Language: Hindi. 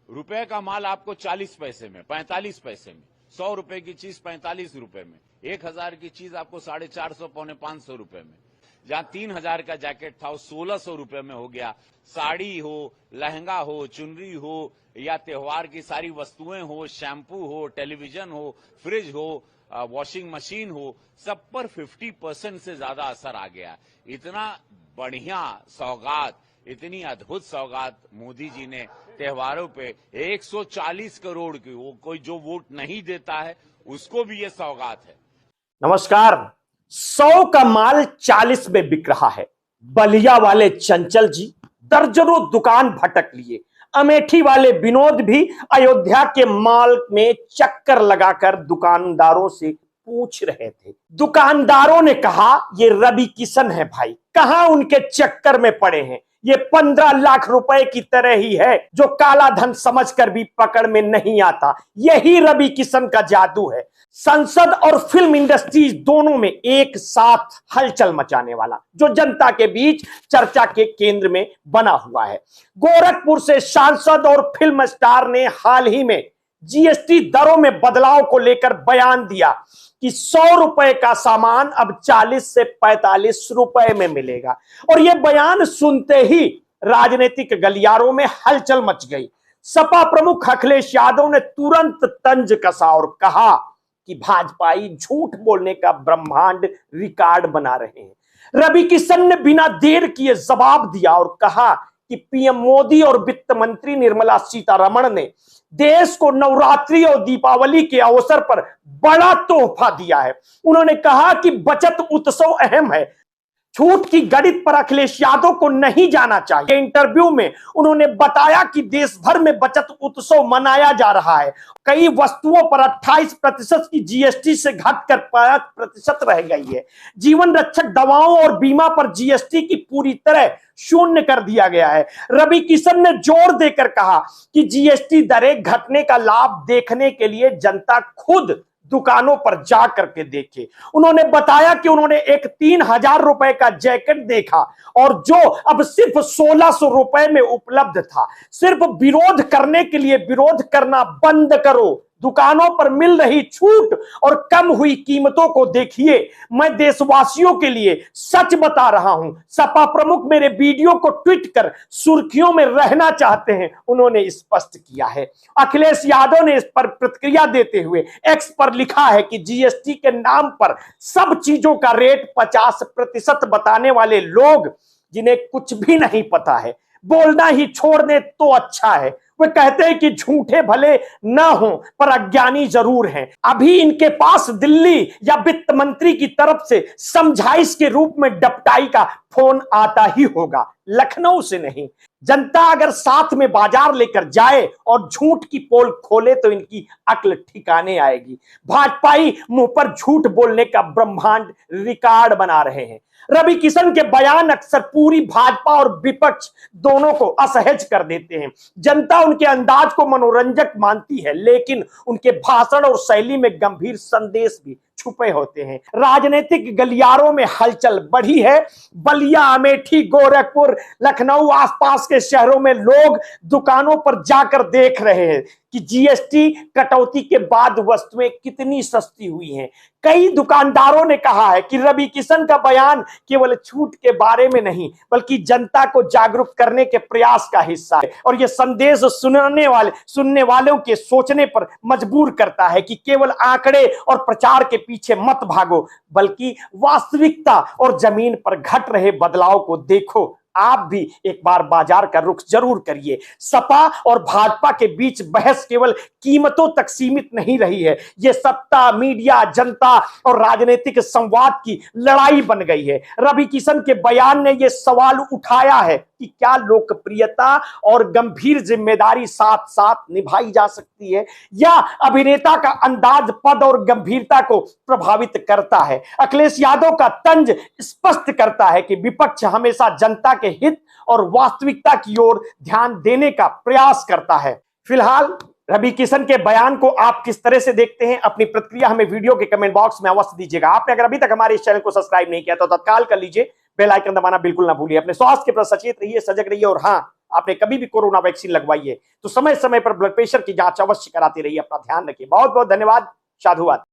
रुपए का माल आपको 40 पैसे में, 45 पैसे में, 100 रुपए की चीज 45 रुपए में, 1000 की चीज आपको 450 पौने 500 रुपए में। जहां 3000 का जैकेट था वो 1600 रुपए में हो गया। साड़ी हो, लहंगा हो, चुनरी हो या त्योहार की सारी वस्तुएं हो, शैम्पू हो, टेलीविजन हो, फ्रिज हो, वॉशिंग मशीन हो, सब पर 50% से ज्यादा असर आ गया। इतना बढ़िया सौगात, इतनी अद्भुत सौगात मोदी जी ने त्योहारों पे 140 करोड़ की, वो कोई जो वोट नहीं देता है उसको भी ये सौगात है। नमस्कार। 100 का माल 40 में बिक रहा है। बलिया वाले चंचल जी दर्जनों दुकान भटक लिए। अमेठी वाले विनोद भी अयोध्या के माल में चक्कर लगाकर दुकानदारों से पूछ रहे थे। दुकानदारों ने कहा ये रवि किशन है भाई, कहां उनके चक्कर में पड़े हैं। ये 15 लाख रुपए की तरह ही है जो काला धन समझकर भी पकड़ में नहीं आता। यही रवि किशन का जादू है। संसद और फिल्म इंडस्ट्री दोनों में एक साथ हलचल मचाने वाला, जो जनता के बीच चर्चा के केंद्र में बना हुआ है। गोरखपुर से सांसद और फिल्म स्टार ने हाल ही में जीएसटी दरों में बदलाव को लेकर बयान दिया कि 100 रुपए का सामान अब 40 से 45 रुपए में मिलेगा। और यह बयान सुनते ही राजनीतिक गलियारों में हलचल मच गई। सपा प्रमुख अखिलेश यादव ने तुरंत तंज कसा और कहा कि भाजपाई झूठ बोलने का ब्रह्मांड रिकॉर्ड बना रहे हैं। रवि किशन ने बिना देर किए जवाब दिया और कहा कि पीएम मोदी और वित्त मंत्री निर्मला सीतारमण ने देश को नवरात्रि और दीपावली के अवसर पर बड़ा तोहफा दिया है। उन्होंने कहा कि बचत उत्सव अहम है। छूट की गणित पर अखिलेश यादव को नहीं जाना चाहिए। इंटरव्यू में उन्होंने बताया कि देश भर में बचत उत्सव मनाया जा रहा है। कई वस्तुओं पर 28% की जीएसटी से घटकर 5% रह गई है। जीवन रक्षक दवाओं और बीमा पर जीएसटी की पूरी तरह शून्य कर दिया गया है। रवि किशन ने जोर देकर कहा कि जीएसटी दरें घटने का लाभ देखने के लिए जनता खुद दुकानों पर जा करके देखे। उन्होंने बताया कि उन्होंने एक 3000 रुपए का जैकेट देखा और जो अब सिर्फ 1600 रुपए में उपलब्ध था। सिर्फ विरोध करने के लिए विरोध करना बंद करो। दुकानों पर मिल रही छूट और कम हुई कीमतों को देखिए। मैं देशवासियों के लिए सच बता रहा हूं। सपा प्रमुख मेरे वीडियो को ट्वीट कर सुर्खियों में रहना चाहते हैं, उन्होंने स्पष्ट किया है। अखिलेश यादव ने इस पर प्रतिक्रिया देते हुए एक्स पर लिखा है कि जीएसटी के नाम पर सब चीजों का रेट 50% बताने वाले लोग, जिन्हें कुछ भी नहीं पता है, बोलना ही छोड़ दे तो अच्छा है। वे कहते हैं कि झूठे भले ना हो पर अज्ञानी जरूर हैं। अभी इनके पास दिल्ली या वित्त मंत्री की तरफ से समझाइश के रूप में डपटाई का फोन आता ही होगा, लखनऊ से नहीं। जनता अगर साथ में बाजार लेकर जाए और झूठ की पोल खोले तो इनकी अक्ल ठिकाने आएगी। भाजपाई मुंह पर झूठ बोलने का ब्रह्मांड रिकॉर्ड बना रहे हैं। रवि किशन के बयान अक्सर पूरी भाजपा और विपक्ष दोनों को असहज कर देते हैं। जनता उनके अंदाज को मनोरंजक मानती है, लेकिन उनके भाषण और शैली में गंभीर संदेश भी छुपे होते हैं। राजनीतिक गलियारों में हलचल बढ़ी है। बलिया, अमेठी, गोरखपुर, लखनऊ आसपास के शहरों में लोग दुकानों पर जाकर देख रहे हैं कि जीएसटी कटौती के बाद वस्तुएं कितनी सस्ती हुई हैं। कई दुकानदारों ने कहा है कि रवि किशन का बयान केवल छूट के बारे में नहीं बल्कि जनता को जागरूक करने के प्रयास का हिस्सा है और यह संदेश सुनने वालों के सोचने पर मजबूर करता है कि केवल आंकड़े और प्रचार के पीछे मत भागो, बल्कि वास्तविकता और जमीन पर घट रहे बदलाव को देखो। आप भी एक बार बाजार का रुख जरूर करिए। सपा और भाजपा के बीच बहस केवल कीमतों तक सीमित नहीं रही है। यह सत्ता, मीडिया, जनता और राजनीतिक संवाद की लड़ाई बन गई है। रवि किशन के बयान ने यह सवाल उठाया है कि क्या लोकप्रियता और गंभीर जिम्मेदारी साथ साथ निभाई जा सकती है, या अभिनेता का अंदाज पद और गंभीरता को प्रभावित करता है। अखिलेश यादव का तंज स्पष्ट करता है कि विपक्ष हमेशा जनता के हित और वास्तविकता की ओर ध्यान देने का प्रयास करता है। फिलहाल रवि किशन के बयान को आप किस तरह से देखते हैं? अपनी प्रतिक्रिया हमें वीडियो के कमेंट बॉक्स में अवश्य दीजिएगा। आपने अगर अभी तक हमारे इस चैनल को सब्सक्राइब नहीं किया तो तत्काल कर लीजिए। बेल आइकन दबाना बिल्कुल ना भूलिए। अपने स्वास्थ्य के प्रति सचेत रहिए, सजग रहिए और हाँ, आपने कभी भी कोरोना वैक्सीन लगवाई है तो समय समय पर ब्लड प्रेशर की जांच अवश्य कराते रहिए। अपना ध्यान रखिए। बहुत बहुत धन्यवाद। साधुवाद।